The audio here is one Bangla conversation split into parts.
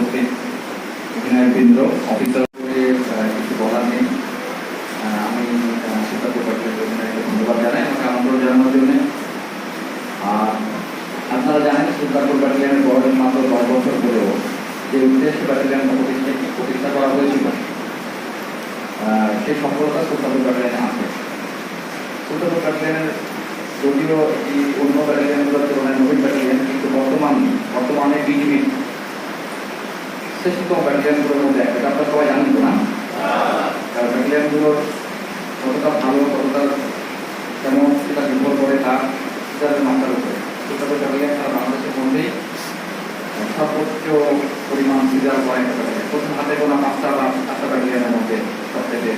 উপস্থিত অধিনায়কবৃন্দ, অফিসার কিছু বলার নেই। আমি সিদ্ধার্থ প্যাটেলের অধিনায়ককে ধন্যবাদ জানাই আমাকে আমন্ত্রণ জানানোর জন্য। আর আপনারা জানেন সিদ্ধার্থ ব্যাটালিয়নের বয়স মাত্র 10 বছর হলেও যে উদ্দেশ্যে ব্যাটালিয়নটা প্রতিষ্ঠা করা হয়েছিল সেই সফলতা সিদ্ধার্থ ব্যাটালিয়নে আছে। সিদ্ধার্থ ব্যাটালিয়নের যদিও এই অন্য ব্যাটালিয়নগুলোর তুলনায় নবীন ব্যাটালিয়ন, কিন্তু বর্তমানে বিজিবির শ্রেষ্ঠতম ব্যাটালিয়নগুলোর মধ্যে একটা। আপনারা সবাই জানেন তো না? কারণ ব্যাটালিয়নগুলোর কতটা ভালো, কতটা কেমন সেটা নির্ভর করে তার সিদ্ধার্থের মাত্রার উপরে। সিদ্ধার্থ ব্যাটালিয়ন সারা বাংলাদেশের মধ্যেই সর্বোচ্চ পরিমাণ সিজার করা একটা ব্যাটালিয়ন। প্রথম হাতে গোনা 5টা বা 7টা ব্যাটালিয়নের মধ্যে সবথেকে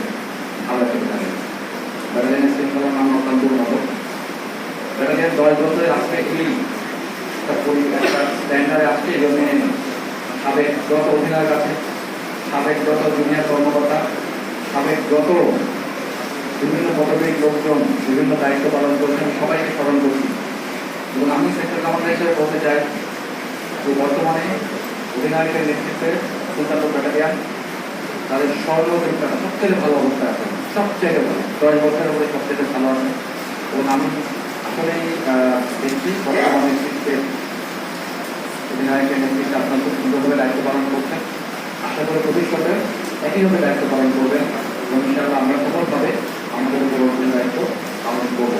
ভালো একটা ব্যাটালিয়ন। ব্যাটালিয়নের শৃঙ্খলার মান অত্যন্ত উন্নত। ব্যাটালিয়ন 10 বছরে আজকে এই একটা স্ট্যান্ডার্ডে আসছে। এই জন্য সাবেক যত অধিনায়ক আছে, সাবেক যত জুনিয়র কর্মকর্তা, সাবেক যত বিভিন্ন পদবীর লোকজন বিভিন্ন দায়িত্ব পালন করছেন, সবাইকে স্মরণ করছি। এবং আমি সেক্টর কমান্ডার হিসেবে বলতে চাই যে বর্তমানে অধিনায়কের নেতৃত্বে সিদ্ধার্থ ব্যাটালিয়ন তাদের সর্বদিকটা সবচেয়ে ভালো অবস্থায় আছে, সবচেয়ে ভালো। 10 বছরের মধ্যে সবচেয়ে ভালো আছে। এবং আমি আসলেই দেখছি বর্তমান নেতৃত্বে অধিনায়কের নেতৃত্বে আপনারা খুব সুন্দরভাবে দায়িত্ব পালন করছেন। আশা করি ভবিষ্যতে একইভাবে দায়িত্ব পালন করবেন এবং ইনশাআল্লাহ আমরা সফলভাবে আমাদের উপর দায়িত্ব পালন করব।